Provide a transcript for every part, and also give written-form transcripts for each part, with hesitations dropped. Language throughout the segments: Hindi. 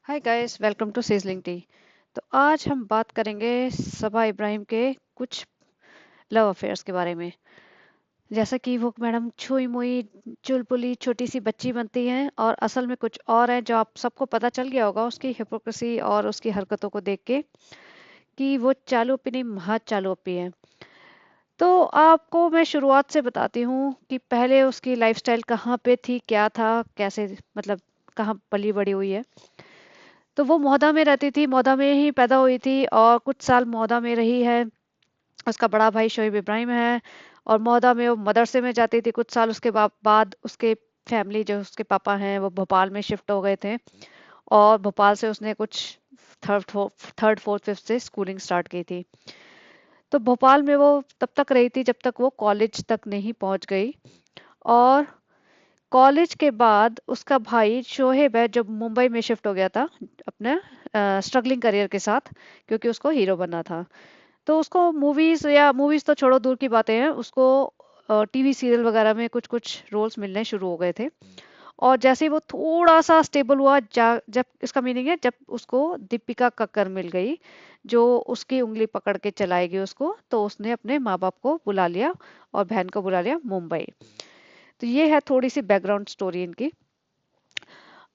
Hi guys, welcome to sizzling tea. तो आज हम बात करेंगे सबा इब्राहिम के कुछ लव अफेयर्स के बारे में। जैसा कि वो मैडम छुई मुई चुलबुली छोटी सी बच्ची बनती हैं और असल में कुछ और है, जो आप सबको पता चल गया होगा उसकी हिपोक्रेसी और उसकी हरकतों को देख के कि वो चालू अपी नहीं, महा चालू अपी है। तो आपको मैं शुरुआत से बताती हूँ कि पहले उसकी लाइफस्टाइल कहाँ पे थी, क्या था, कैसे, मतलब कहाँ पली बड़ी हुई है। तो वो मौदा में रहती थी, मौदा में ही पैदा हुई थी और कुछ साल मौदा में रही है। उसका बड़ा भाई शोएब इब्राहिम है और मौदा में वो मदरसे में जाती थी। कुछ साल उसके बाद उसके फैमिली, जो उसके पापा हैं, वो भोपाल में शिफ्ट हो गए थे और भोपाल से उसने कुछ थर्ड फोर्थ फिफ्थ से स्कूलिंग स्टार्ट की थी। तो भोपाल में वो तब तक रही थी जब तक वो कॉलेज तक नहीं पहुंच गई। और कॉलेज के बाद उसका भाई शोहेब है, जो मुंबई में शिफ्ट हो गया था अपने स्ट्रगलिंग करियर के साथ, क्योंकि उसको हीरो बनना था। तो उसको मूवीज तो छोड़ो, दूर की बातें हैं, उसको टीवी सीरियल वगैरह में कुछ कुछ रोल्स मिलने शुरू हो गए थे। और जैसे ही वो थोड़ा सा स्टेबल हुआ, जब इसका मीनिंग है जब उसको दीपिका कक्कर मिल गई, जो उसकी उंगली पकड़ के चलाएगी उसको, तो उसने अपने माँ बाप को बुला लिया और बहन को बुला लिया मुंबई। तो ये है थोड़ी सी बैकग्राउंड स्टोरी इनकी।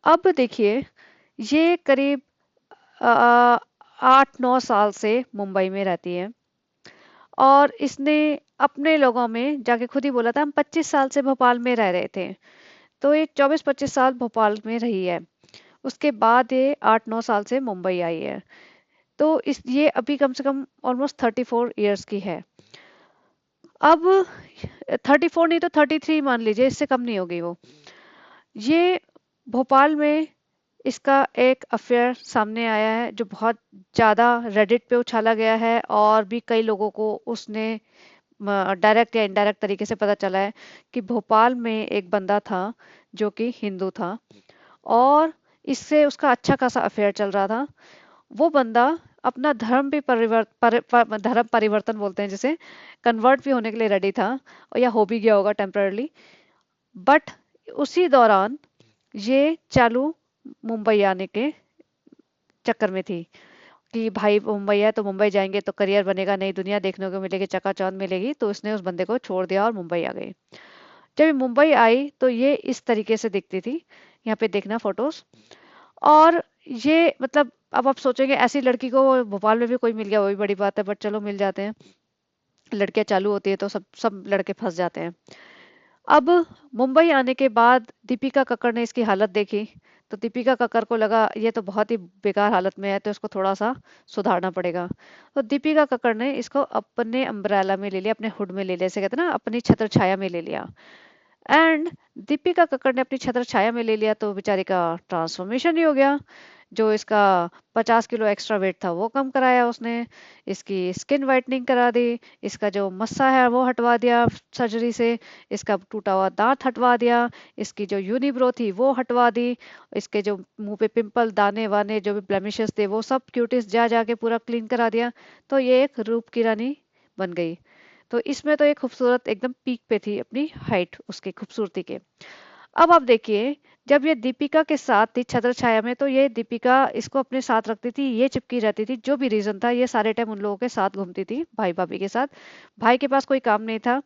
अब देखिए, ये करीब 8-9 साल से मुंबई में रहती है और इसने अपने लोगों में जाके खुद ही बोला था, हम 25 साल से भोपाल में रह रहे थे। तो ये 24-25 साल भोपाल में रही है। उसके बाद ये 8-9 साल से मुंबई आई है। तो ये अभी कम से कम ऑलमोस्ट 34 ईयर्स की है। अब 34 नहीं तो 33 मान लीजिए, इससे कम नहीं होगी वो। ये भोपाल में इसका एक अफेयर सामने आया है जो बहुत ज़्यादा रेडिट पे उछाला गया है और भी कई लोगों को उसने डायरेक्ट या इनडायरेक्ट तरीके से पता चला है कि भोपाल में एक बंदा था जो कि हिंदू था और इससे उसका अच्छा खासा अफेयर चल रहा था। वो बंदा अपना धर्म भी धर्म परिवर्तन बोलते हैं जिसे, कन्वर्ट भी होने के लिए रेडी था, और या हो भी गया होगा टेम्पररली। बट उसी दौरान ये चालू मुंबई आने के चक्कर में थी कि भाई मुंबई है तो मुंबई जाएंगे तो करियर बनेगा, नई दुनिया देखने को मिलेगी, चकाचौंध मिलेगी। तो उसने उस बंदे को छोड़ दिया और मुंबई आ गई। जब ये मुंबई आई तो ये इस तरीके से दिखती थी। यहाँ पे देखना फोटोज। और ये मतलब, अब आप सोचेंगे ऐसी लड़की को भोपाल में भी कोई मिल गया वही बड़ी बात है, बट चलो मिल जाते हैं। लड़कियां चालू होती है तो सब सब लड़के फंस जाते हैं। अब मुंबई आने के बाद दीपिका कक्कड़ ने इसकी हालत देखी। तो दीपिका कक्कड़ को लगा ये तो बहुत ही बेकार हालत में है, तो इसको थोड़ा सा सुधारना पड़ेगा। तो दीपिका कक्कड़ ने इसको अपने अम्ब्रेला में ले लिया, अपने हुड में ले लिया, इसे कहते हैं ना, अपनी छत्र छाया में ले लिया। एंड दीपिका कक्कड़ ने अपनी छत्र छाया में ले लिया तो बेचारी का ट्रांसफॉर्मेशन ही हो गया। जो इसका 50 किलो एक्स्ट्रा वेट था वो कम कराया उसने। इसकी स्किन वाइटनिंग करा दी। इसका जो मस्सा है वो हटवा दिया सर्जरी से। इसका टूटा हुआ दांत हटवा दिया। इसकी जो यूनिब्रो थी वो हटवा दी। इसके जो मुंह पे पिंपल दाने वाने जो भी ब्लेमिशेस थे वो सब क्यूटिस जा जाके पूरा क्लीन करा दिया। तो ये एक रूप की रानी बन गई। तो इसमें तो एक खूबसूरत एकदम पीक पे थी अपनी हाइट उसकी खूबसूरती के। अब आप देखिए, जब ये दीपिका के साथ थी छत्र छाया में, तो ये दीपिका इसको अपने साथ रखती थी, ये चिपकी रहती थी, जो भी रीजन था ये सारे टाइम उन लोगों के साथ घूमती थी, भाई भाभी के साथ। भाई के पास कोई काम नहीं था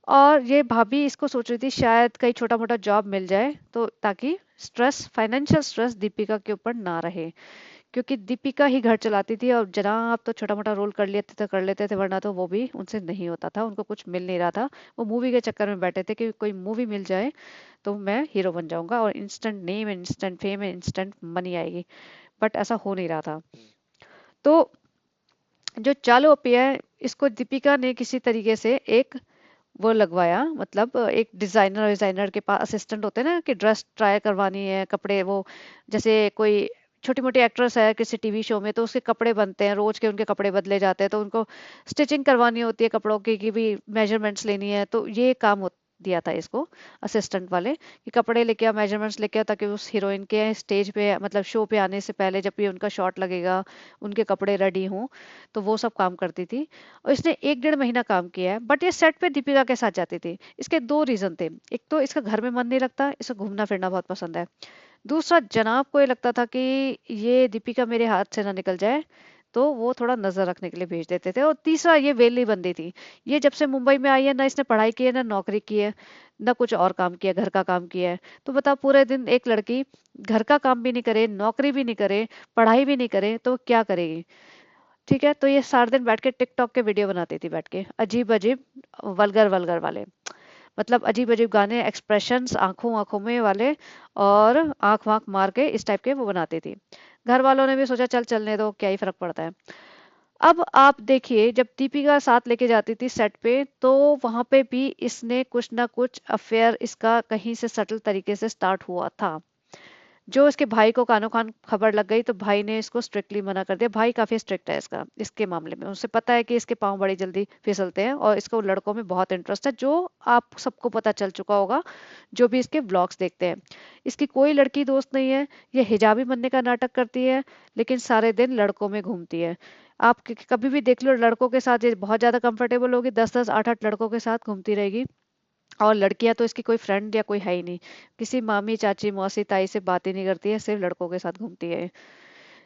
और ये भाभी इसको सोच रही थी शायद कहीं छोटा मोटा जॉब मिल जाए, तो ताकि स्ट्रेस, फाइनेंशियल स्ट्रेस दीपिका के ऊपर ना रहे। क्योंकि दीपिका ही घर चलाती थी और जनाब तो छोटा मोटा रोल कर लेते थे, वरना तो वो भी उनसे नहीं होता था, उनको कुछ मिल नहीं रहा था। वो मूवी के चक्कर में बैठे थे कि कोई मूवी मिल जाए तो मैं हीरो बन जाऊंगा और instant name, instant fame, instant money आएगी। बट ऐसा हो नहीं रहा था। तो जो चालू अपी है, इसको दीपिका ने किसी तरीके से एक वो लगवाया, मतलब एक डिजाइनर, के पास असिस्टेंट होते हैं ना, कि ड्रेस ट्राई करवानी है, कपड़े वो, जैसे कोई छोटी मोटी एक्ट्रेस है किसी टीवी शो में तो उसके कपड़े बनते हैं रोज के, उनके कपड़े बदले जाते हैं, तो उनको स्टिचिंग करवानी होती है कपड़ों की, कि भी मेजरमेंट्स लेनी है, तो ये काम दिया था इसको असिस्टेंट वाले, कि कपड़े लेके आओ, मेजरमेंट्स लेके आओ, ताकि उस हीरोइन के स्टेज पे, मतलब शो पे आने से पहले जब भी उनका शॉट लगेगा उनके कपड़े रेडी हों। तो वो सब काम करती थी और इसने 1-1.5 महीना काम किया है। बट ये सेट पे दीपिका के साथ जाती थी। इसके दो रीजन थे। एक तो इसका घर में मन नहीं लगता, इसे घूमना फिरना बहुत पसंद है। दूसरा, जनाब को ये लगता था कि ये दीपिका मेरे हाथ से ना निकल जाए, तो वो थोड़ा नजर रखने के लिए भेज देते थे। और तीसरा, ये वेली बंदी थी। ये जब से मुंबई में आई है, ना इसने पढ़ाई की है, ना नौकरी की है, ना कुछ और काम किया, घर का काम किया है। तो बताओ, पूरे दिन एक लड़की घर का काम भी नहीं करे, नौकरी भी नहीं करे, पढ़ाई भी नहीं करे, तो क्या करेगी? ठीक है, तो ये सारा दिन बैठ के टिकटॉक के वीडियो बनाती थी, बैठ के अजीब अजीब, वल्गर वल्गर वाले, मतलब अजीब अजीब गाने, एक्सप्रेशंस आंखों आंखों में वाले, और आंख वाँख मार के इस टाइप के वो बनाती थी। घर वालों ने भी सोचा चल चलने दो, क्या ही फर्क पड़ता है। अब आप देखिए, जब दीपिका साथ लेके जाती थी सेट पे, तो वहां पे भी इसने कुछ ना कुछ अफेयर इसका कहीं से सटल तरीके से स्टार्ट हुआ था। जो इसके भाई को कानो कान खबर लग गई, तो भाई ने इसको स्ट्रिक्टली मना कर दिया। भाई काफी स्ट्रिक्ट है इसका, इसके मामले में उसे पता है कि इसके पाँव बड़ी जल्दी फिसलते हैं, और इसको लड़कों में बहुत इंटरेस्ट है, जो आप सबको पता चल चुका होगा, जो भी इसके ब्लॉग्स देखते हैं। इसकी कोई लड़की दोस्त नहीं है। ये हिजाबी बनने का नाटक करती है, लेकिन सारे दिन लड़कों में घूमती है। आप कभी भी देख लो, लड़कों के साथ ये बहुत ज्यादा कंफर्टेबल होगी, 10-10 8-8 लड़कों के साथ घूमती रहेगी। और लड़कियां तो इसकी कोई फ्रेंड या कोई है ही नहीं, किसी मामी चाची मौसी ताई से बात ही नहीं करती है, सिर्फ लड़कों के साथ घूमती है।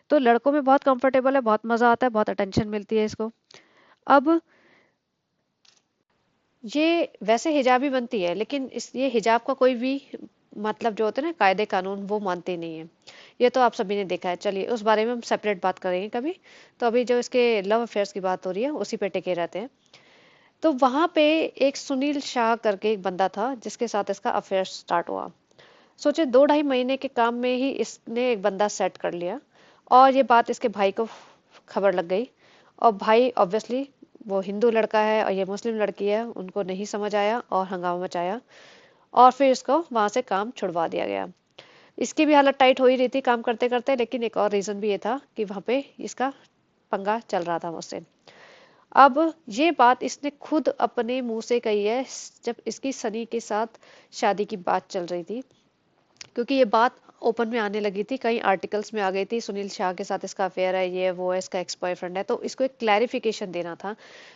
तो लड़कों में बहुत कंफर्टेबल है, बहुत मजा आता है, बहुत अटेंशन मिलती है इसको। अब ये वैसे हिजाबी बनती है, लेकिन इस ये हिजाब का कोई भी मतलब जो होते हैं ना, कायदे कानून, वो मानती नहीं है। ये तो आप सभी ने देखा है। चलिए, उस बारे में हम सेपरेट बात करेंगे कभी। तो अभी जो इसके लव अफेयर्स की बात हो रही है, उसी पे टिके रहते हैं। तो वहां पे एक सुनील शाह करके एक बंदा था, जिसके साथ इसका अफेयर स्टार्ट हुआ। सोचे 2-2.5 महीने के काम में ही इसने एक बंदा सेट कर लिया। और ये बात इसके भाई को खबर लग गई। और भाई ऑब्वियसली, वो हिंदू लड़का है और ये मुस्लिम लड़की है, उनको नहीं समझ आया और हंगामा मचाया। और फिर इसको वहां से काम छुड़वा दिया गया। इसकी भी हालत टाइट हो ही रही थी काम करते करते, लेकिन एक और रीजन भी ये था कि वहां पे इसका पंगा चल रहा था मुझसे। अब ये बात इसने खुद अपने मुंह से कही है, जब इसकी सनी के साथ शादी की बात चल रही थी। क्योंकि ये बात ओपन में आने लगी थी, कई आर्टिकल्स में आ गई थी, सुनील शाह के साथ इसका अफेयर है, ये वो है, इसका एक्स बॉयफ्रेंड है, तो इसको एक क्लैरिफिकेशन देना था।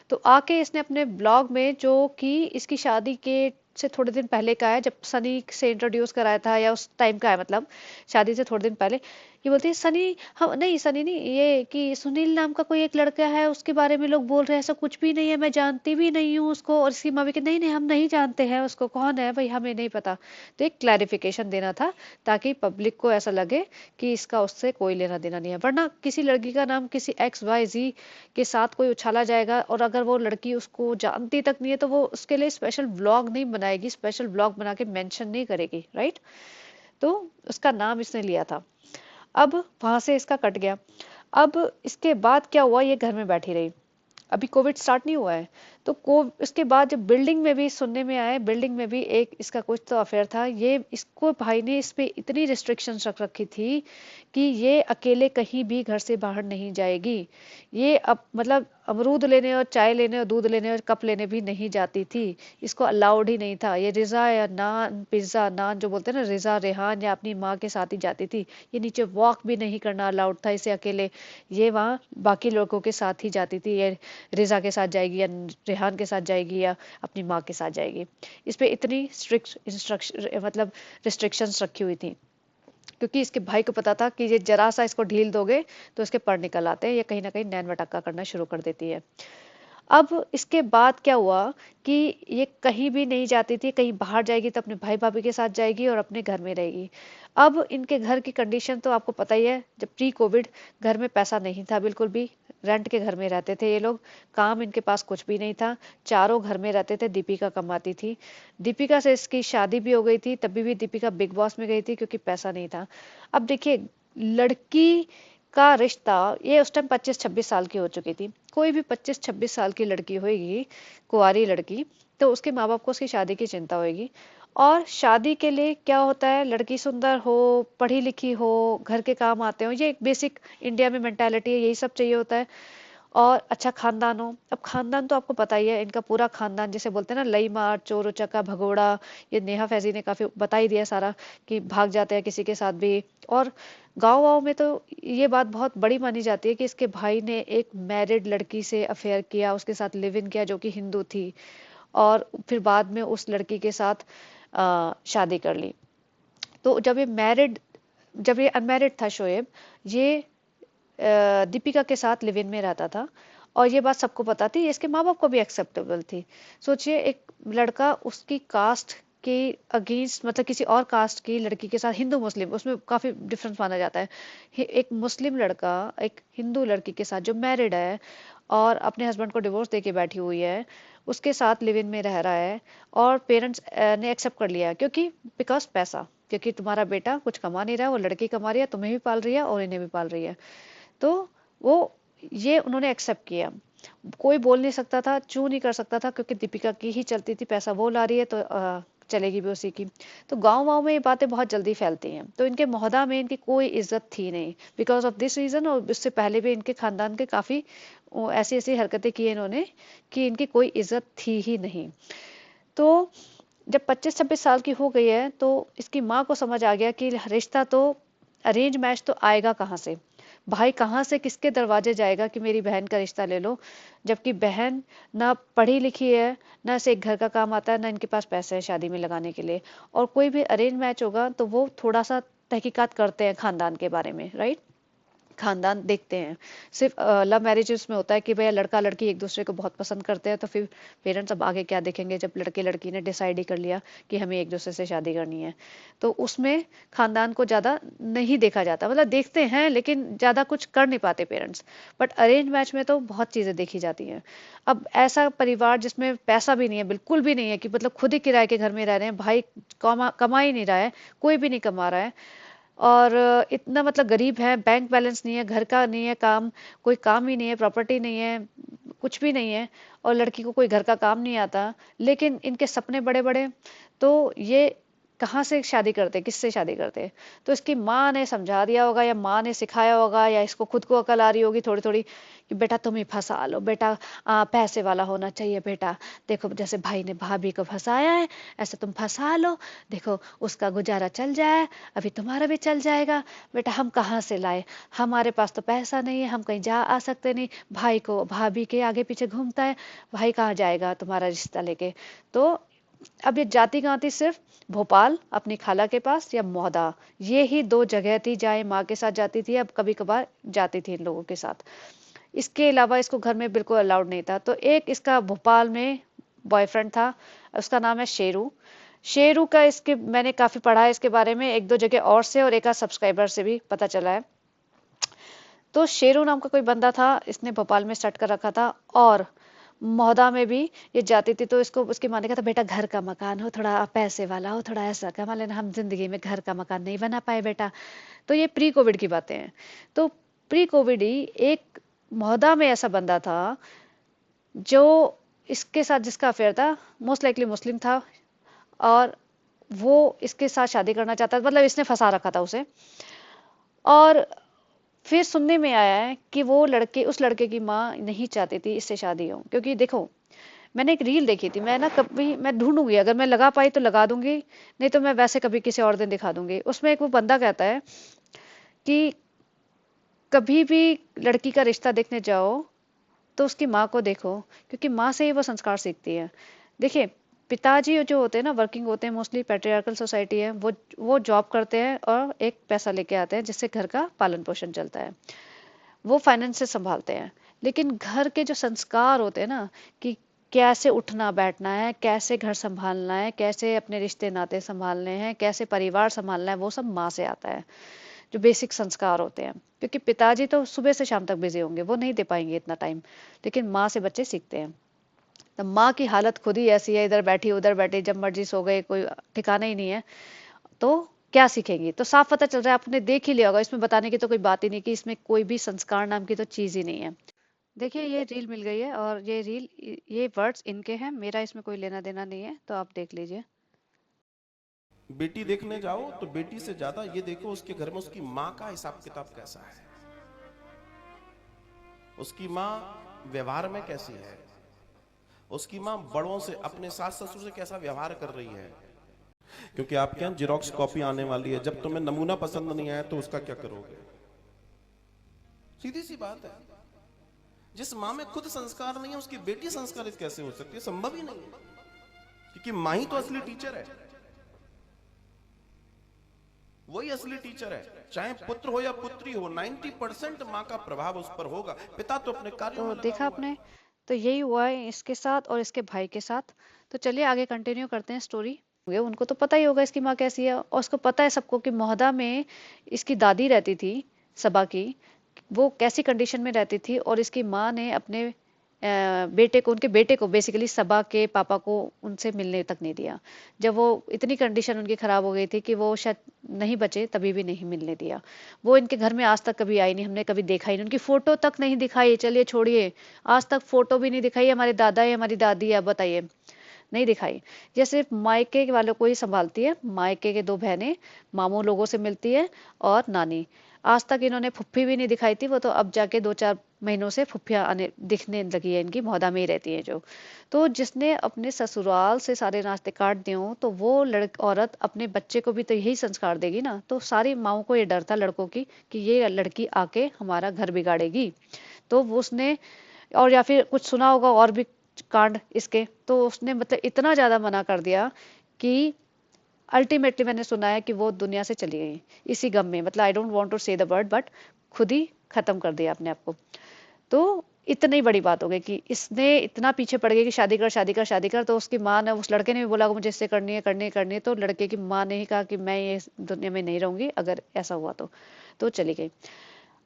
तो आके इसने अपने ब्लॉग में, जो कि इसकी शादी के से थोड़े दिन पहले का है, जब सनी से इंट्रोड्यूस कराया था, या उस टाइम का है, मतलब शादी से थोड़े दिन पहले, ये बोलती है सनी, हम नहीं, सनी नहीं, ये कि सुनील नाम का कोई एक लड़का है, उसके बारे में लोग बोल रहे हैं, ऐसा कुछ भी नहीं है, मैं जानती भी नहीं हूँ उसको। और इसकी माँ भी कि नहीं नहीं, हम नहीं जानते हैं उसको, कौन है भाई, हमें नहीं पता। तो एक क्लैरिफिकेशन देना था, ताकि पब्लिक को ऐसा लगे कि इसका उससे कोई लेना देना नहीं है। वरना किसी लड़की का नाम किसी XYZ के साथ कोई उछाला जाएगा, और अगर वो लड़की उसको जानती तक नहीं है, तो वो उसके लिए स्पेशल ब्लॉग नहीं बनाएगी, स्पेशल ब्लॉग बना के मेंशन नहीं करेगी, राइट? तो उसका नाम इसने लिया था। अब वहां से इसका कट गया। अब इसके बाद क्या हुआ, ये घर में बैठी रही। अभी कोविड स्टार्ट नहीं हुआ है। तो को इसके बाद जब बिल्डिंग में भी सुनने में आए, बिल्डिंग में भी एक इसका कुछ तो अफेयर था। ये इसको भाई ने इस पे इतनी रिस्ट्रिक्शंस रख रखी थी कि ये अकेले कहीं भी घर से बाहर नहीं जाएगी। ये अब मतलब अमरूद लेने और चाय लेने और दूध लेने और कप लेने भी नहीं जाती थी। इसको अलाउड ही नहीं था। ये रिजा या नान, पिज्जा नान जो बोलते हैं ना, रिजा रेहान या अपनी माँ के साथ ही जाती थी। ये नीचे वॉक भी नहीं करना अलाउड था इसे अकेले। ये वहाँ बाकी लोगों के साथ ही जाती थी। ये रिजा के साथ जाएगी, या रेहान के साथ जाएगी, या अपनी माँ के साथ जाएगी। इस पे इतनी स्ट्रिक्ट इंस्ट्रक्शन, मतलब रिस्ट्रिक्शंस रखी हुई थी। क्योंकि इसके भाई को पता था कि ये जरा सा इसको ढील दोगे तो इसके पर निकल आते हैं, ये कहीं ना कहीं नैन मटक्का करना शुरू कर देती है। अब इसके बाद क्या हुआ कि ये कहीं भी नहीं जाती थी। कहीं बाहर जाएगी तो अपने भाई भाभी के साथ जाएगी, और अपने घर में रहेगी। अब इनके घर की कंडीशन तो आपको पता ही है। जब प्री कोविड, घर में पैसा नहीं था बिल्कुल भी। रेंट के घर में रहते थे ये लोग। काम इनके पास कुछ भी नहीं था। चारों घर में रहते थे। दीपिका कमाती थी। दीपिका से इसकी शादी भी हो गई थी, तभी भी दीपिका बिग बॉस में गई थी, क्योंकि पैसा नहीं था। अब देखिए, लड़की का रिश्ता, ये उस टाइम 25-26 साल की हो चुकी थी। कोई भी 25-26 साल की लड़की होगी, कुंवारी लड़की, तो उसके माँ बाप को उसकी शादी की चिंता होगी। और शादी के लिए क्या होता है, लड़की सुंदर हो, पढ़ी लिखी हो, घर के काम आते हो, ये एक बेसिक इंडिया में मेंटालिटी है, यही सब चाहिए होता है। और अच्छा खानदान हो। अब खानदान तो आपको पता ही है, इनका पूरा खानदान, जिसे बोलते हैं ना, लई मार चोर उचक्का भगोड़ा। ये नेहा फैजी ने काफी बता ही दिया सारा, कि भाग जाते हैं किसी के साथ भी। और गांव वाँव में तो ये बात बहुत बड़ी मानी जाती है कि इसके भाई ने एक मैरिड लड़की से अफेयर किया, उसके साथ लिव इन किया, जो कि हिंदू थी। और फिर बाद में उस लड़की के साथ शादी कर ली। तो जब ये मैरिड जब ये अनमैरिड था शोएब, ये दीपिका के साथ लिव इन में रहता था, और ये बात सबको पता थी, इसके माँ बाप को भी एक्सेप्टेबल थी। सोचिए, एक लड़का उसकी कास्ट के अगेंस्ट, मतलब किसी और कास्ट की लड़की के साथ, हिंदू मुस्लिम उसमें काफी डिफरेंस माना जाता है, एक मुस्लिम लड़का एक हिंदू लड़की के साथ जो मैरिड है और अपने हस्बैंड को डिवोर्स देके बैठी हुई है, उसके साथ लिव इन में रह रहा है, और पेरेंट्स ने एक्सेप्ट कर लिया, क्योंकि बिकॉज पैसा, क्योंकि तुम्हारा बेटा कुछ कमा नहीं रहा है, वो लड़की कमा रही है, तुम्हें भी पाल रही है और इन्हें भी पाल रही है। तो वो ये उन्होंने एक्सेप्ट किया। कोई बोल नहीं सकता था, चू नहीं कर सकता था, क्योंकि दीपिका की ही चलती थी, पैसा वो ला रही है तो चलेगी भी उसी की। तो गांव वाँव में ये बातें बहुत जल्दी फैलती हैं, तो इनके मोहल्ला में इनकी कोई इज्जत थी नहीं, बिकॉज ऑफ दिस रीजन। और इससे पहले भी इनके खानदान के काफी ऐसी ऐसी हरकतें की इन्होंने कि इनकी कोई इज्जत थी ही नहीं। तो जब 25-26 साल की हो गई है, तो इसकी माँ को समझ आ गया कि रिश्ता तो, अरेंज मैच तो आएगा कहाँ से, भाई कहाँ से किसके दरवाजे जाएगा कि मेरी बहन का रिश्ता ले लो, जबकि बहन ना पढ़ी लिखी है, ना से एक घर का काम आता है, ना इनके पास पैसे है शादी में लगाने के लिए। और कोई भी अरेंज मैच होगा तो वो थोड़ा सा तहकीकात करते हैं खानदान के बारे में, राइट, खानदान देखते हैं। सिर्फ लव मैरिजेस में होता है कि भैया लड़का लड़की एक दूसरे को बहुत पसंद करते हैं, तो फिर पेरेंट्स अब आगे क्या देखेंगे, जब लड़के लड़की ने डिसाइड ही कर लिया कि हमें एक दूसरे से शादी करनी है, तो उसमें खानदान को ज़्यादा नहीं देखा जाता, मतलब देखते हैं लेकिन ज़्यादा कुछ कर नहीं पाते पेरेंट्स। बट अरेंज मैच में तो बहुत चीज़ें देखी जाती हैं। अब ऐसा परिवार जिसमें पैसा भी नहीं है, बिल्कुल भी नहीं है, कि मतलब खुद ही किराए के घर में रह रहे हैं, भाई कमा ही नहीं रहा है, कोई भी नहीं कमा रहा है, और इतना मतलब गरीब है, बैंक बैलेंस नहीं है, घर का नहीं है काम, कोई काम ही नहीं है, प्रॉपर्टी नहीं है, कुछ भी नहीं है, और लड़की को कोई घर का काम नहीं आता, लेकिन इनके सपने बड़े बड़े। तो ये कहाँ से शादी करते, किससे शादी करते? तो इसकी माँ ने समझा दिया होगा, या माँ ने सिखाया होगा, या इसको खुद को अकल आ रही होगी थोड़ी थोड़ी, कि बेटा तुम ही फंसा लो बेटा, पैसे वाला होना चाहिए बेटा, देखो जैसे भाई ने भाभी को फंसाया है, ऐसे तुम फंसा लो, देखो उसका गुजारा चल जाए, अभी तुम्हारा भी चल जाएगा। बेटा हम कहाँ से लाए, हमारे पास तो पैसा नहीं है, हम कहीं जा आ सकते नहीं, भाई को भाभी के आगे पीछे घूमता है, भाई कहाँ जाएगा तुम्हारा रिश्ता लेके। तो अब ये जाती कहाँ थी, सिर्फ भोपाल अपनी खाला के पास या मौदा, ये ही दो जगह थी जहाँ ये माँ के साथ जाती थी, अब कभी कभार जाती थी इन लोगों के साथ। इसके अलावा इसको घर में बिल्कुल अलाउड नहीं था। तो एक इसका भोपाल में बॉयफ्रेंड था, उसका नाम है शेरू। शेरू का इसके मैंने काफी पढ़ा है इसके बारे में, एक दो जगह और से और एक आध सब्सक्राइबर से भी पता चला है। तो शेरू नाम का कोई बंदा था, इसने भोपाल में सेट कर रखा था, और मौदा में भी ये जाती थी। तो इसको उसकी माँ ने कहा था, बेटा घर का मकान हो, थोड़ा पैसे वाला हो, थोड़ा ऐसा कमा लेना, हम जिंदगी में घर का मकान नहीं बना पाए बेटा। तो ये प्री कोविड की बातें हैं। तो प्री कोविड ही एक मौदा में ऐसा बंदा था जो इसके साथ, जिसका अफेयर था, मोस्ट लाइकली मुस्लिम था, और वो इसके साथ शादी करना चाहता था, मतलब इसने फंसा रखा था उसे। और फिर सुनने में आया है कि वो लड़के, उस लड़के की माँ नहीं चाहती थी इससे शादी हो, क्योंकि देखो, मैंने एक रील देखी थी, मैं ना कभी मैं ढूंढूंगी, अगर मैं लगा पाई तो लगा दूंगी, नहीं तो मैं वैसे कभी किसी और दिन दिखा दूंगी। उसमें एक वो बंदा कहता है कि कभी भी लड़की का रिश्ता देखने जाओ तो उसकी माँ को देखो, क्योंकि माँ से ही वो संस्कार सीखती है। देखिए, पिताजी जो होते हैं ना, वर्किंग होते हैं, मोस्टली पैट्रियार्कल सोसाइटी है, वो जॉब करते हैं और एक पैसा लेके आते हैं जिससे घर का पालन पोषण चलता है, वो फाइनेंस से संभालते हैं। लेकिन घर के जो संस्कार होते हैं ना, कि कैसे उठना बैठना है, कैसे घर संभालना है, कैसे अपने रिश्ते नाते संभालने हैं, कैसे परिवार संभालना है, वो सब माँ से आता है, जो बेसिक संस्कार होते हैं। क्योंकि पिताजी तो सुबह से शाम तक बिजी होंगे, वो नहीं दे पाएंगे इतना टाइम, लेकिन माँ से बच्चे सीखते हैं। तो माँ की हालत खुद ही ऐसी है, इधर बैठी उधर बैठी, जब मर्जी सो गए, कोई ठिकाना ही नहीं है, तो क्या सीखेंगी? तो साफ पता चल रहा है, आपने देख ही लिया होगा, इसमें बताने की तो कोई बात ही नहीं, कि इसमें कोई भी संस्कार नाम की तो चीज ही नहीं है। देखिए, ये रील मिल गई है, और ये रील, ये वर्ड्स इनके हैं, मेरा इसमें कोई लेना देना नहीं है, तो आप देख लीजिए। बेटी देखने जाओ तो बेटी से ज्यादा ये देखो उसके घर में उसकी माँ का हिसाब किताब कैसा है, उसकी माँ व्यवहार में कैसी है, उसकी माँ बड़ों से, अपने सास ससुर से कैसा व्यवहार कर रही है। क्योंकि आपके यहाँ जिरोक्स कॉपी आने वाली है, जब तुम्हें नमूना पसंद नहीं आया तो उसका क्या करोगे? सीधी सी बात है। जिस माँ में खुद संस्कार नहीं है उसकी बेटी संस्कारित कैसे हो सकती है? संभव ही नहीं है, क्योंकि माँ ही तो असली टीचर है। वही असली टीचर है। चाहे पुत्र हो या पुत्री हो, 90% माँ का प्रभाव उस पर होगा। पिता तो अपने कार्यों तो में लगा देखा हुआ है। आपने, तो यही हुआ है इसके साथ और इसके भाई के साथ। तो चलिए आगे कंटिन्यू करते हैं स्टोरी। उनको तो पता ही होगा इसकी माँ कैसी है, और उसको पता है सबको कि मोहदा में इसकी दादी रहती थी, सबा की, वो कैसी कंडीशन में रहती थी। और इसकी माँ ने अपने बेटे को, उनके बेटे को बेसिकली सबा के पापा को उनसे मिलने तक नहीं दिया। जब वो इतनी कंडीशन उनकी खराब हो गई थी कि वो शायद नहीं बचे, तभी भी नहीं मिलने दिया। वो इनके घर में आज तक कभी आई नहीं, हमने कभी देखा ही नहीं, उनकी फोटो तक नहीं दिखाई। चलिए छोड़िए, आज तक फोटो भी नहीं दिखाई हमारे दादा या हमारी दादी है, बताइए, नहीं दिखाई। ये सिर्फ मायके वालों को ही संभालती है, मायके के दो बहनें, मामू लोगों से मिलती है, और नानी। आज तक इन्होंने फुफ्फी भी नहीं दिखाई थी, वो तो अब जाके 2-4 महीनों से फुफ्फियाँ आने दिखने लगी है इनकी, मोहदा में ही रहती है जो। तो जिसने अपने ससुराल से सारे नाश्ते काट दिए हों, तो वो औरत अपने बच्चे को भी तो यही संस्कार देगी ना। तो सारी माओ को ये डर था लड़कों की कि ये लड़की आके हमारा घर बिगाड़ेगी। तो वो उसने, और या फिर कुछ सुना होगा और भी कांड इसके, तो उसने मतलब इतना ज्यादा मना कर दिया कि अल्टीमेटली मैंने सुना है कि वो दुनिया से चली गई इसी गम में। मतलब आई डोंट वांट टू से द वर्ड, बट खुद ही खत्म कर दिया अपने आप को। तो इतनी बड़ी बात हो गई कि इसने इतना पीछे पड़ गई कि शादी कर, शादी कर, शादी कर। तो उसकी माँ ने, उस लड़के ने भी बोला कि मुझे इससे करनी है, करनी है, करनी है। तो लड़के की माँ ने ही कहा कि मैं ये दुनिया में नहीं रहूंगी अगर ऐसा हुआ तो चली गई।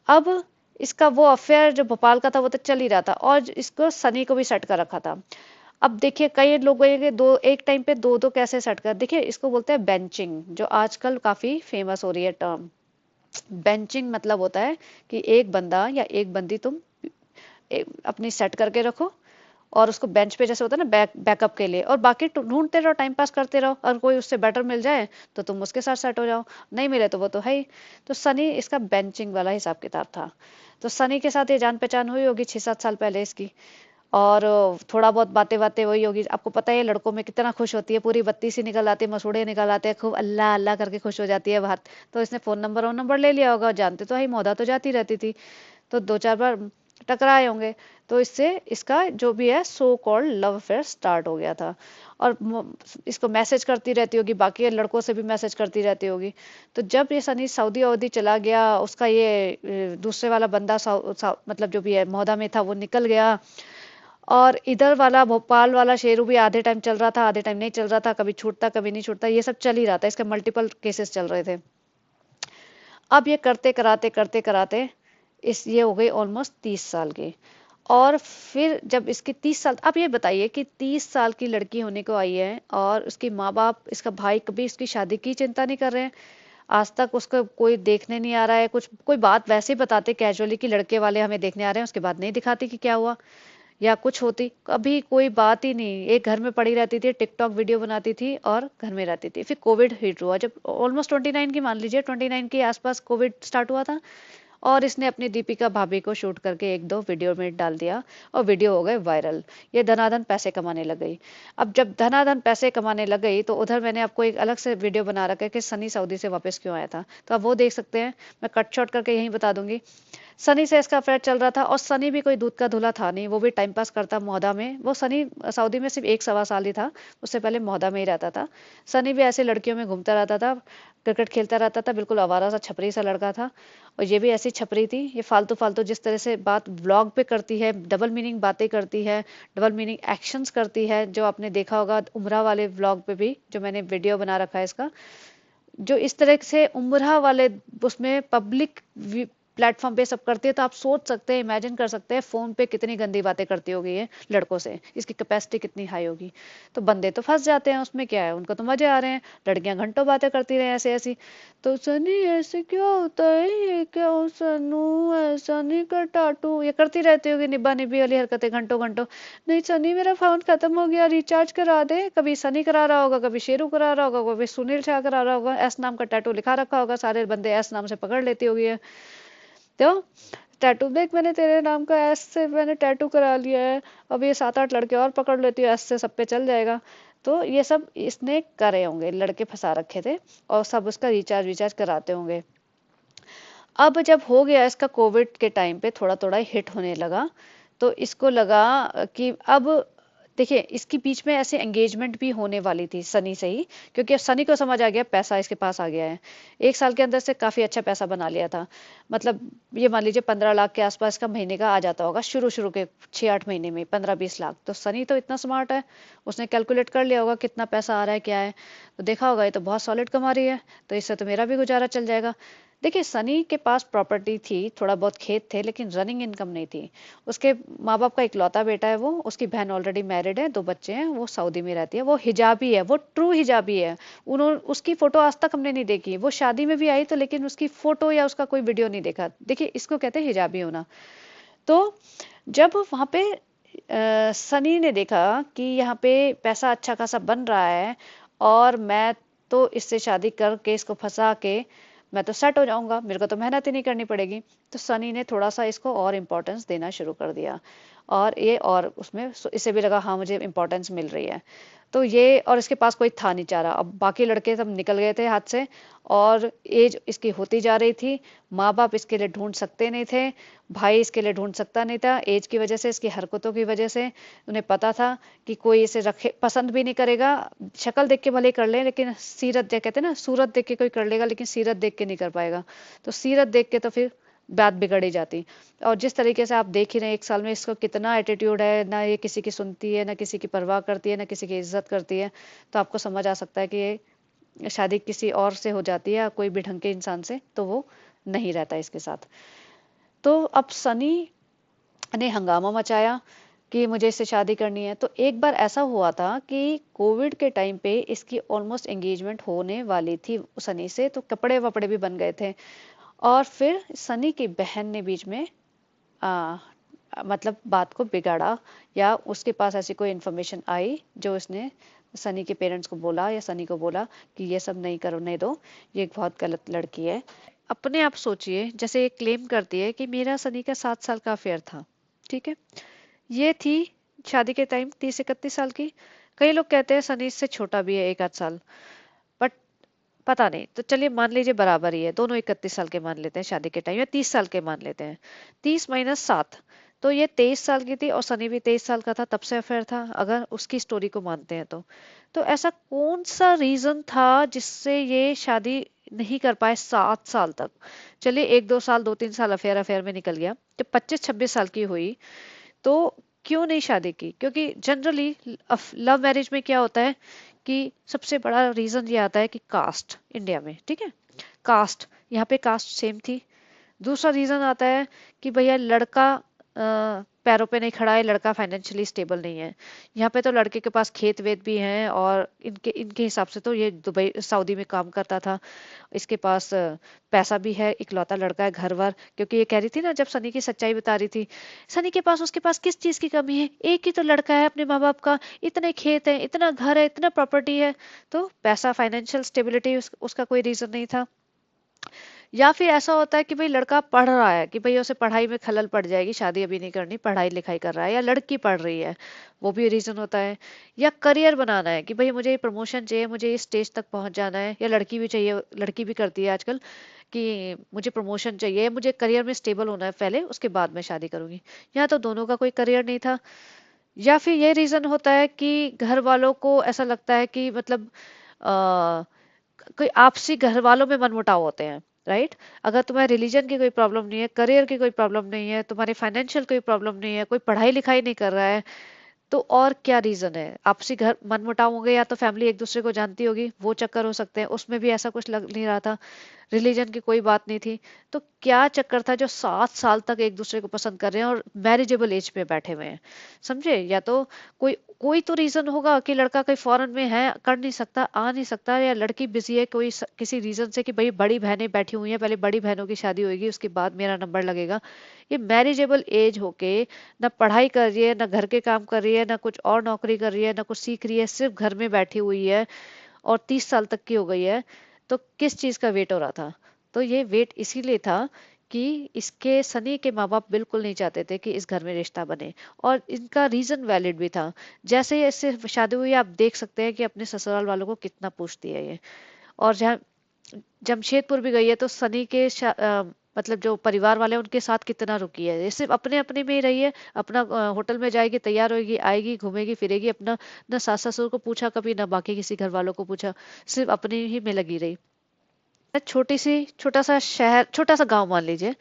अब इसका वो अफेयर जो भोपाल का था वो तो चल ही रहा था, और इसको सनी को भी सेट कर रखा था। अब देखिए कई लोग ये दो एक टाइम पे दो दो कैसे सेट कर, देखिए इसको बोलते हैं बेंचिंग, जो आजकल काफी फेमस हो रही है टर्म। बेंचिंग मतलब होता है कि एक बंदा या एक बंदी तुम अपनी सेट करके रखो, और उसको बेंच पे जैसे होता है ना बैकअप के लिए, और बाकी ढूंढते रहो, टाइम पास करते रहो, और कोई उससे बेटर मिल जाए तो तुम उसके साथ सेट हो जाओ, नहीं मिले तो वो तो है ही। तो सनी इसका बेंचिंग वाला हिसाब किताब था। तो सनी के साथ ये जान पहचान हुई होगी 6-7 साल पहले इसकी। और थोड़ा बहुत बातें बातें वही होगी, आपको पता है लड़कों में कितना खुश होती है, पूरी बत्ती सी निकल आती है, मसूड़े निकल आते हैं, खूब अल्लाह अल्लाह करके खुश हो जाती है बात। तो इसने फोन नंबर ले लिया होगा, जानते तो है, मोदा तो जाती रहती थी। तो 2-4 बार टकराए होंगे। तो इससे इसका जो भी है so called love affair start हो गया था। और इसको मैसेज करती रहती होगी, बाकी लड़कों से भी मैसेज करती रहती होगी। तो जब ये सनी सऊदी अवधी चला गया, उसका ये दूसरे वाला बंदा मतलब जो भी है मोहदा में था वो निकल गया, और इधर वाला भोपाल वाला शेरू भी आधे टाइम चल रहा था, आधे टाइम नहीं चल रहा था, कभी छूटता कभी नहीं छूटता, ये सब चल ही रहा था, इसके मल्टीपल केसेस चल रहे थे। अब ये करते कराते करते कराते इस ये हो गई ऑलमोस्ट 30 साल की। और फिर जब इसकी 30 साल, अब ये बताइए कि 30 साल की लड़की होने को आई है, और उसके माँ बाप, इसका भाई कभी इसकी शादी की चिंता नहीं कर रहे हैं। आज तक उसको कोई देखने नहीं आ रहा है, कुछ कोई बात वैसे ही बताते कैजुअली कि लड़के वाले हमें देखने आ रहे हैं, उसके बाद नहीं दिखाती कि क्या हुआ या कुछ होती, कभी कोई बात ही नहीं। एक घर में पड़ी रहती थी, टिकटॉक वीडियो बनाती थी और घर में रहती थी। फिर कोविड हिट हुआ, जब ऑलमोस्ट 29 की, मान लीजिए 29 के आसपास कोविड स्टार्ट हुआ था, और इसने अपनी दीपिका भाभी को शूट करके एक दो वीडियो में डाल दिया, और वीडियो हो गए वायरल। ये धनाधन पैसे कमाने लग गई। अब जब धनाधन पैसे कमाने लग गई, तो उधर मैंने आपको एक अलग से वीडियो बना रखा है कि सनी सऊदी से वापस क्यों आया था, तो आप वो देख सकते हैं। मैं कट शॉट करके यही बता दूंगी। सनी से इसका अफेयर चल रहा था, और सनी भी कोई दूध का धुला था नहीं, वो भी टाइम पास करता मोहदा में। वो सनी सऊदी में सिर्फ 1-1.25 साल ही था, उससे पहले मोहदा में ही रहता था। सनी भी ऐसे लड़कियों में घूमता रहता था, क्रिकेट खेलता रहता था, बिल्कुल आवारा सा छपरी सा लड़का था। और ये भी ऐसी छपरी थी, ये फालतू फालतू जिस तरह से बात व्लॉग पे करती है, डबल मीनिंग बातें करती है, डबल मीनिंग एक्शंस करती है, जो आपने देखा होगा उमरा वाले व्लॉग पे भी, जो मैंने वीडियो बना रखा है इसका। जो इस तरह से उम्रहा वाले उसमें पब्लिक प्लेटफॉर्म पे सब करती है, तो आप सोच सकते हैं, इमेजिन कर सकते हैं फोन पे कितनी गंदी बातें करती होगी ये लड़कों से, इसकी कैपेसिटी कितनी हाई होगी। तो बंदे तो फंस जाते हैं उसमें, क्या है, उनको तो मजे आ रहे हैं, लड़कियां घंटों बातें करती रहे ऐसे ऐसी। तो सनी ऐसे क्या होता है, ये क्या हो सनू, ऐसा नहीं कर टाटू, ये करती रहती होगी निब्बा निब्बी वाली हरकतें घंटों घंटों। नहीं सनी मेरा फोन खत्म हो गया, रिचार्ज करा दे। कभी सनी करा रहा होगा, कभी शेरू करा रहा होगा, कभी सुनील शाह करा रहा होगा, एस नाम का टैटू लिखा रखा होगा, सारे बंदे एस नाम से पकड़ लेती होगी ये। तो टैटू देख, मैंने तेरे नाम का एस से मैंने टैटू करा लिया है, अब ये 7-8 लड़के और पकड़ लेती है, एस से सब पे चल जाएगा। तो ये सब इसने करे होंगे, लड़के फंसा रखे थे, और सब उसका रिचार्ज विचार्ज कराते होंगे। अब जब हो गया इसका कोविड के टाइम पे थोड़ा थोड़ा हिट होने लगा, तो इसको लगा कि अब देखिए इसके बीच में ऐसे एंगेजमेंट भी होने वाली थी सनी से ही, क्योंकि अब सनी को समझ आ गया पैसा इसके पास आ गया है। 1 साल के अंदर से काफी अच्छा पैसा बना लिया था। मतलब ये मान लीजिए 15 लाख के आसपास का महीने का आ जाता होगा शुरू शुरू के 6-8 महीने में, 15-20 लाख। तो सनी तो इतना स्मार्ट है, उसने कैलकुलेट कर लिया होगा कितना पैसा आ रहा है क्या है, तो देखा होगा ये तो बहुत सॉलिड कमा रही है, तो इससे तो मेरा भी गुजारा चल जाएगा। देखिए सनी के पास प्रॉपर्टी थी, थोड़ा बहुत खेत थे, लेकिन रनिंग इनकम नहीं थी। उसके माँ बाप का इकलौता बेटा है वो, उसकी बहन ऑलरेडी मैरिड है, 2 बच्चे हैं, वो सऊदी में रहती है, वो हिजाबी है, वो ट्रू हिजाबी है। उन्होंने उसकी फोटो आज तक हमने नहीं देखी, वो शादी में भी आई तो, लेकिन उसकी फोटो या उसका कोई वीडियो नहीं देखा। देखिए इसको कहते हैं हिजाबी होना। तो जब वहां पे सनी ने देखा कि यहाँ पे पैसा अच्छा खासा बन रहा है, और मैं तो इससे शादी करके इसको फंसा के मैं तो सेट हो जाऊंगा, मेरे को तो मेहनत ही नहीं करनी पड़ेगी। तो सनी ने थोड़ा सा इसको और इम्पोर्टेंस देना शुरू कर दिया, और ये और उसमें इसे भी लगा हाँ मुझे इम्पोर्टेंस मिल रही है। तो ये, और इसके पास कोई था नहीं चारा, अब बाकी लड़के सब निकल गए थे हाथ से, और एज इसकी होती जा रही थी। माँ बाप इसके लिए ढूंढ सकते नहीं थे, भाई इसके लिए ढूंढ सकता नहीं था, एज की वजह से, इसकी हरकतों की वजह से। उन्हें पता था कि कोई इसे रखे पसंद भी नहीं करेगा। शक्ल देख के भले ही कर ले, लेकिन सीरत देख, कहते हैं ना, सूरत देख के कोई कर लेगा लेकिन सीरत देख के नहीं कर पाएगा। तो सीरत देख के तो फिर बात बिगड़ ही जाती। और जिस तरीके से आप देख ही रहे हैं 1 साल में इसको कितना एटीट्यूड है, ना ये किसी की सुनती है, ना किसी की परवाह करती है, ना किसी की इज्जत करती है। तो आपको समझ आ सकता है कि ये शादी किसी और से हो जाती है, या कोई भी ढंग के इंसान से, तो वो नहीं रहता इसके साथ। तो अब सनी ने हंगामा मचाया कि मुझे इससे शादी करनी है। तो एक बार ऐसा हुआ था कि कोविड के टाइम पे इसकी ऑलमोस्ट एंगेजमेंट होने वाली थी सनी से, तो कपड़े वपड़े भी बन गए थे। और फिर सनी की बहन ने बीच में आ, मतलब बात को बिगाड़ा, या उसके पास ऐसी कोई इन्फॉर्मेशन आई जो उसने सनी के पेरेंट्स को बोला, या सनी को बोला कि ये सब नहीं करने दो, ये एक बहुत गलत लड़की है। अपने आप सोचिए, जैसे ये क्लेम करती है कि मेरा सनी का 7 साल का अफेयर था, ठीक है। ये थी शादी के टाइम 30-31 साल की। कई लोग कहते हैं सनी इससे छोटा भी है 1 आध साल, बट पता नहीं, तो चलिए मान लीजिए बराबर ही है, दोनों 31 साल के मान लेते हैं शादी के टाइम, या 30 साल के मान लेते हैं। 30 - 7, तो ये 23 साल की थी, और सनी भी 23 साल का था, तब से अफेयर था, अगर उसकी स्टोरी को मानते हैं तो। तो ऐसा कौन सा रीजन था जिससे ये शादी नहीं कर पाए 7 साल तक? चलिए 1-2 साल, 2-3 साल अफेयर अफेयर में निकल गया, जब 25-26 साल की हुई तो क्यों नहीं शादी की? क्योंकि जनरली लव मैरिज में क्या होता है कि सबसे बड़ा रीजन ये आता है कि कास्ट, इंडिया में, ठीक है, कास्ट, यहाँ पे कास्ट सेम थी। दूसरा रीजन आता है कि भैया लड़का पैरों पे नहीं खड़ा है, लड़का फाइनेंशियली स्टेबल नहीं है। यहाँ पे तो लड़के के पास खेत वेत भी हैं, और इनके इनके हिसाब से तो ये दुबई सऊदी में काम करता था, इसके पास पैसा भी है, इकलौता लड़का है, घर वर। क्योंकि ये कह रही थी ना, जब सनी की सच्चाई बता रही थी, सनी के पास, उसके पास किस चीज की कमी है, एक ही तो लड़का है अपने माँ बाप का, इतने खेत है, इतना घर है, इतना प्रॉपर्टी है। तो पैसा, फाइनेंशियल स्टेबिलिटी उसका कोई रीजन नहीं था। या फिर ऐसा होता है कि भाई लड़का पढ़ रहा है, कि भाई उसे पढ़ाई में खलल पड़ जाएगी, शादी अभी नहीं करनी, पढ़ाई लिखाई कर रहा है, या लड़की पढ़ रही है, वो भी रीजन होता है। या करियर बनाना है कि भाई मुझे ये प्रमोशन चाहिए, मुझे इस स्टेज तक पहुंच जाना है, या लड़की भी चाहिए, लड़की भी करती है आजकल कि मुझे प्रमोशन चाहिए, मुझे करियर में स्टेबल होना है पहले, उसके बाद मैं शादी करूंगी। यहाँ तो दोनों का कोई करियर नहीं था। या फिर ये रीजन होता है कि घर वालों को ऐसा लगता है कि मतलब आ, कोई आपसी घर वालों में मनमुटाव होते हैं, राइट। अगर तुम्हें रिलीजन की कोई प्रॉब्लम नहीं है, करियर की कोई प्रॉब्लम नहीं है, तुम्हारी फाइनेंशियल कोई प्रॉब्लम नहीं है, कोई पढ़ाई लिखाई नहीं कर रहा है, तो और क्या रीजन है? आपसी घर मनमुटाव होंगे, या तो फैमिली एक दूसरे को जानती होगी, वो चक्कर हो सकते हैं, उसमें भी ऐसा कुछ लग नहीं रहा था। रिलीजन की कोई बात नहीं थी। तो क्या चक्कर था जो 7 साल तक एक दूसरे को पसंद कर रहे हैं और मैरिजेबल एज पे बैठे हुए हैं? समझे? या तो कोई कोई तो रीजन होगा कि लड़का कोई फॉरेन में है, कर नहीं सकता, आ नहीं सकता, या लड़की बिजी है कोई किसी रीजन से, कि भाई बड़ी बहनें बैठी हुई हैं, पहले बड़ी बहनों की शादी होगी, उसके बाद मेरा नंबर लगेगा। ये मैरिजेबल एज होके ना पढ़ाई कर रही है, ना घर के काम कर रही है, ना कुछ और नौकरी कर रही है, ना कुछ सीख रही है, सिर्फ घर में बैठी हुई है, और 30 साल तक की हो गई है। तो किस चीज का वेट हो रहा था? तो ये वेट इसीलिए था कि इसके सनी के माँ बाप बिल्कुल नहीं चाहते थे कि इस घर में रिश्ता बने, और इनका रीजन वैलिड भी था। जैसे ही इससे शादी हुई, आप देख सकते हैं कि अपने ससुराल वालों को कितना पूछती है ये। और जहाँ जमशेदपुर भी गई है, तो सनी के मतलब जो परिवार वाले हैं उनके साथ कितना रुकी है। ये सिर्फ अपने अपने में ही रही है, अपना होटल में जाएगी, तैयार होगी, आएगी, घूमेगी फिरेगी अपना, ना सास ससुर को पूछा कभी, ना बाकी किसी घर वालों को पूछा, सिर्फ अपने ही में लगी रही। छोटी सी, छोटा सा शहर, छोटा सा गांव मान लीजिए,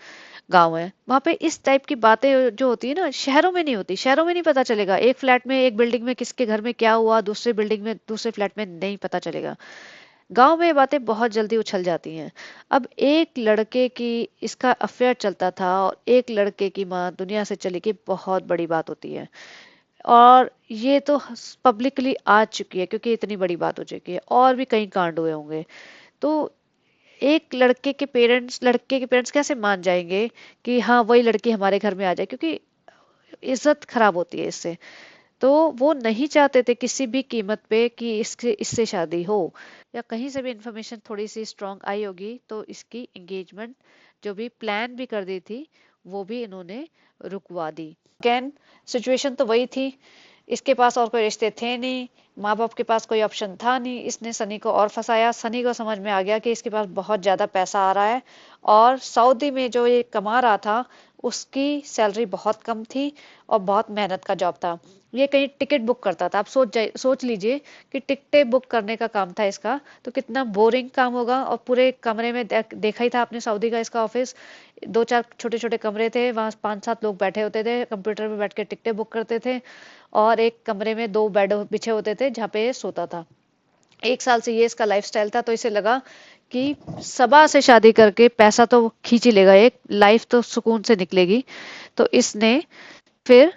गांव है, वहां पे इस टाइप की बातें जो होती है ना, शहरों में नहीं होती। शहरों में नहीं पता चलेगा, एक फ्लैट में, एक बिल्डिंग में किसके घर में क्या हुआ, दूसरे बिल्डिंग में, दूसरे फ्लैट में नहीं पता चलेगा। गांव में ये बातें बहुत जल्दी उछल जाती हैं। अब एक लड़के की, इसका अफेयर चलता था और एक लड़के की माँ दुनिया से चली गई, बहुत बड़ी बात होती है। और ये तो पब्लिकली आ चुकी है, क्योंकि इतनी बड़ी बात हो चुकी है, और भी कई कांड हुए होंगे। तो एक लड़के के पेरेंट्स कैसे मान जाएंगे कि हाँ वही लड़की हमारे घर में आ जाए, क्योंकि इज्जत खराब होती है इससे। तो वो नहीं चाहते थे किसी भी कीमत पे कि इसके इससे शादी हो, या कहीं से भी इंफॉर्मेशन थोड़ी सी स्ट्रांग आई होगी तो इसकी एंगेजमेंट जो भी प्लान भी कर दी थी वो भी इन्होंने रुकवा दी। अगेन सिचुएशन तो वही थी, इसके पास और कोई रिश्ते थे नहीं, माँ बाप के पास कोई ऑप्शन था नहीं, इसने सनी को और फंसाया। सनी को समझ में आ गया कि इसके पास बहुत ज्यादा पैसा आ रहा है, और सऊदी में जो ये कमा रहा था उसकी सैलरी बहुत कम थी और बहुत मेहनत का जॉब था। ये कहीं टिकट बुक करता था। आप सोच लीजिए कि टिकटें बुक करने का काम था इसका, तो कितना बोरिंग काम होगा। और पूरे कमरे में देखा ही था आपने सऊदी का इसका ऑफिस, दो चार छोटे छोटे कमरे थे, वहां पांच सात लोग बैठे होते थे, कंप्यूटर में बैठ के टिकटें बुक करते थे, और एक कमरे में दो बेड बिछे होते थे जहाँ पे ये सोता था। एक साल से ये इसका लाइफस्टाइल था, तो इसे लगा कि सबा से शादी करके पैसा तो खींच ही लेगा, एक लाइफ तो सुकून से निकलेगी। तो इसने फिर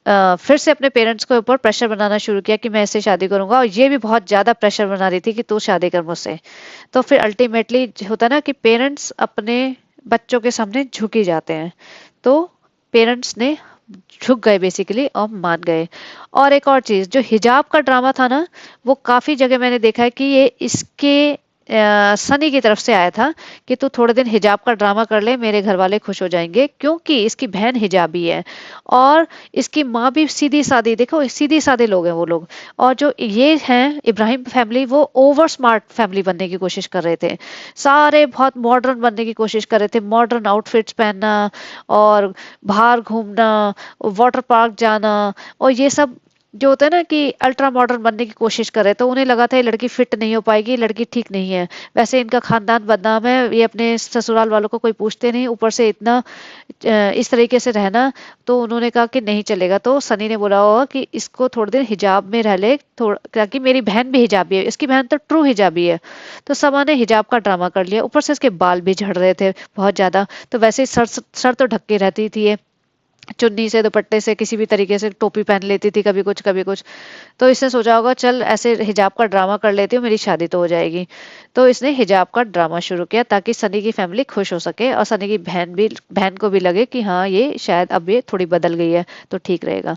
फिर से अपने पेरेंट्स के ऊपर प्रेशर बनाना शुरू किया कि मैं इससे शादी करूंगा, और ये भी बहुत ज्यादा प्रेशर बना रही थी कि तू शादी कर मुझसे। तो फिर अल्टीमेटली होता ना कि पेरेंट्स अपने बच्चों के सामने झुक ही जाते हैं, तो पेरेंट्स ने झुक गए बेसिकली और मान गए। और एक और चीज, जो हिजाब का ड्रामा था ना, वो काफी जगह मैंने देखा है कि ये इसके सनी की तरफ से आया था कि तू थोड़े दिन हिजाब का ड्रामा कर ले, मेरे घर वाले खुश हो जाएंगे, क्योंकि इसकी बहन हिजाबी है और इसकी माँ भी सीधी सादी, देखो सीधी सादे लोग हैं वो लोग। और जो ये हैं इब्राहिम फैमिली, वो ओवर स्मार्ट फैमिली बनने की कोशिश कर रहे थे, सारे बहुत मॉडर्न बनने की कोशिश कर रहे थे, मॉडर्न आउटफिट्स पहनना और बाहर घूमना, वाटर पार्क जाना, और ये सब जो होता है ना कि अल्ट्रा मॉडर्न बनने की कोशिश कर रहे, तो उन्हें लगा था ये लड़की फिट नहीं हो पाएगी, लड़की ठीक नहीं है। वैसे इनका खानदान बदनाम है, ये अपने ससुराल वालों को कोई पूछते नहीं, ऊपर से इतना इस तरीके से रहना। तो उन्होंने कहा कि नहीं चलेगा, तो सनी ने बोला होगा कि इसको थोड़े दिन हिजाब में रह ले, थोड़ा, ताकि मेरी बहन भी हिजाबी है, इसकी बहन तो ट्रू हिजाबी है। तो सबा ने हिजाब का ड्रामा कर लिया, ऊपर से इसके बाल भी झड़ रहे थे बहुत ज्यादा, तो वैसे ही सर सर तो ढक के रहती थी ये, चुन्नी से दुपट्टे से किसी भी तरीके से टोपी पहन लेती थी, कभी कुछ कभी कुछ। तो इसने सोचा होगा चल ऐसे हिजाब का ड्रामा कर लेती हूँ, मेरी शादी तो हो जाएगी। तो इसने हिजाब का ड्रामा शुरू किया ताकि सनी की फैमिली खुश हो सके और सनी की बहन को भी लगे कि हाँ ये शायद अब ये थोड़ी बदल गई है तो ठीक रहेगा।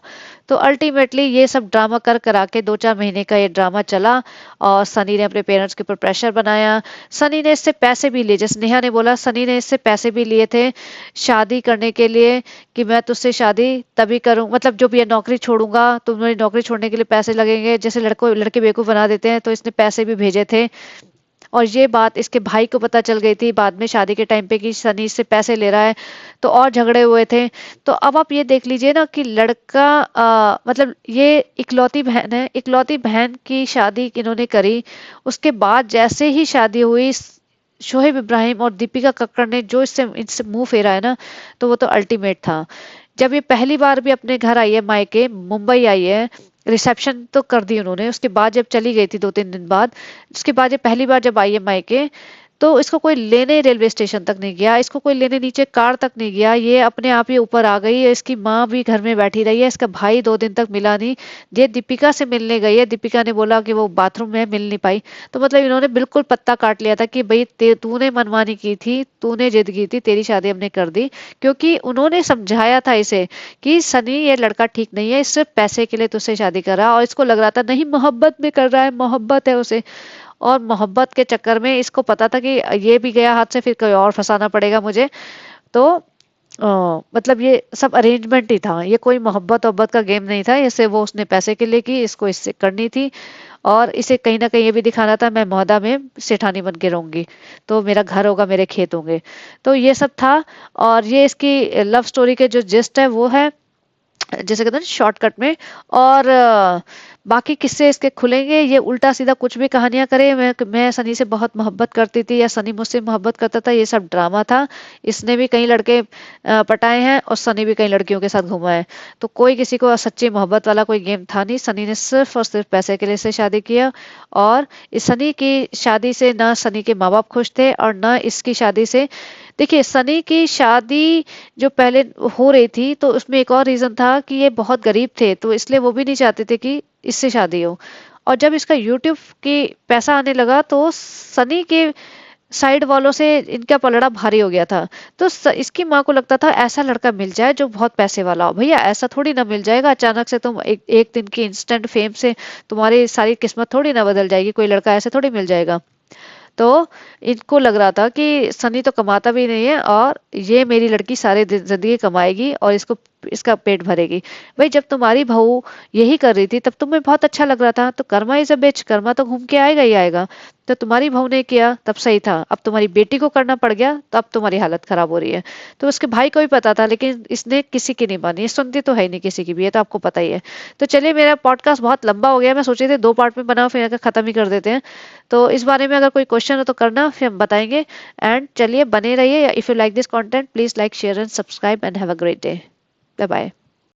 तो अल्टीमेटली ये सब ड्रामा कर करा के 2-4 महीने का ये ड्रामा चला, और सनी ने अपने पेरेंट्स के ऊपर प्रेशर बनाया। सनी ने इससे पैसे भी लिए, जैसे नेहा ने बोला, सनी ने इससे पैसे भी लिए थे शादी करने के लिए, कि मैं तुझसे शादी तभी करूं, मतलब जो भी है नौकरी छोड़ूंगा तो मेरी नौकरी छोड़ने के लिए पैसे लगेंगे, जैसे लड़के बेवकूफ बना देते हैं, तो इसने पैसे भी भेजे थे। और ये बात इसके भाई को पता चल गई थी बाद में शादी के टाइम पे कि सनी इससे पैसे ले रहा है, तो और झगड़े हुए थे। तो अब आप ये देख लीजिए ना कि लड़का मतलब ये इकलौती बहन है, इकलौती बहन की शादी इन्होंने करी, उसके बाद जैसे ही शादी हुई, शोहेब इब्राहिम और दीपिका कक्कड़ ने जो इससे इनसे मुंह फेरा है ना, तो वो तो अल्टीमेट था। जब ये पहली बार भी अपने घर आई है, मायके मुंबई आई है, रिसेप्शन तो कर दी उन्होंने, उसके बाद जब चली गई थी 2-3 दिन बाद, उसके बाद ये पहली बार जब आई है मायके, तो इसको कोई लेने रेलवे स्टेशन तक नहीं गया, इसको कोई लेने नीचे कार तक नहीं गया, ये अपने आप ही ऊपर आ गई है। इसकी माँ भी घर में बैठी रही है, इसका भाई 2 दिन तक मिला नहीं। ये दीपिका से मिलने गई है, दीपिका ने बोला कि वो बाथरूम में मिल नहीं पाई। तो मतलब इन्होंने बिल्कुल पत्ता काट लिया था कि भाई तूने मनमानी की थी, तूने जिद की थी, तेरी शादी हमने कर दी। क्योंकि उन्होंने समझाया था इसे कि सनी ये लड़का ठीक नहीं है, इससे पैसे के लिए तुझसे शादी कर रहा, और इसको लग रहा था नहीं मोहब्बत में कर रहा है, मोहब्बत है उसे। और मोहब्बत के चक्कर में इसको पता था कि ये भी गया हाथ से, फिर कोई और फंसाना पड़ेगा मुझे। तो मतलब ये सब अरेंजमेंट ही था, ये कोई मोहब्बत वब्बत का गेम नहीं था, इससे वो उसने पैसे के लिए की, इसको इससे करनी थी। और इसे कहीं ना कहीं ये भी दिखाना था मैं मौदा में सेठानी बन के रहूंगी, तो मेरा घर होगा, मेरे खेत होंगे। तो ये सब था। और ये इसकी लव स्टोरी के जो जिस्ट है वो है, जैसे कहते हैं शॉर्टकट में। और बाकी किस्से इसके खुलेंगे, ये उल्टा सीधा कुछ भी कहानियां करे, मैं सनी से बहुत मोहब्बत करती थी या सनी मुझसे मोहब्बत करता था, ये सब ड्रामा था। इसने भी कई लड़के पटाए हैं और सनी भी कई लड़कियों के साथ घुमा है। तो कोई किसी को सच्ची मोहब्बत वाला कोई गेम था नहीं। सनी ने सिर्फ और सिर्फ पैसे के लिए से शादी किया। और इस सनी की शादी से ना सनी के माँ बाप खुश थे और ना इसकी शादी से। देखिए सनी की शादी जो पहले हो रही थी तो उसमें एक और रीजन था कि ये बहुत गरीब थे, तो इसलिए वो भी नहीं चाहते थे कि इससे शादी हो। और जब इसका यूट्यूब की पैसा आने लगा तो सनी के साइड वालों से इनका पलड़ा भारी हो गया था। तो इसकी माँ को लगता था ऐसा लड़का मिल जाए जो बहुत पैसे वाला हो। भैया ऐसा थोड़ी ना मिल जाएगा अचानक से, तुम एक दिन की इंस्टेंट फेम से तुम्हारी सारी किस्मत थोड़ी ना बदल जाएगी, कोई लड़का ऐसे थोड़ी मिल जाएगा। तो इनको लग रहा था कि सनी तो कमाता भी नहीं है और ये मेरी लड़की सारे जिंदगी कमाएगी और इसको इसका पेट भरेगी। भाई जब तुम्हारी बहू यही कर रही थी तब तुम्हें बहुत अच्छा लग रहा था, तो कर्मा इज अ बिच, कर्मा तो घूम के आएगा ही आएगा। तो तुम्हारी बहू ने किया तब सही था, अब तुम्हारी बेटी को करना पड़ गया तो अब तुम्हारी हालत खराब हो रही है। तो उसके भाई को भी पता था लेकिन इसने किसी की नहीं मानी, सुनती तो है नहीं किसी की भी, ये तो आपको पता ही है। तो चलिए मेरा पॉडकास्ट बहुत लंबा हो गया, मैं सोचे थे 2 पार्ट में बनाओ फिर अगर खत्म ही कर देते हैं। तो इस बारे में अगर कोई क्वेश्चन हो तो करना, फिर हम बताएंगे। एंड चलिए बने रहिए। If you like this content please like share and subscribe and have a great day. Bye bye.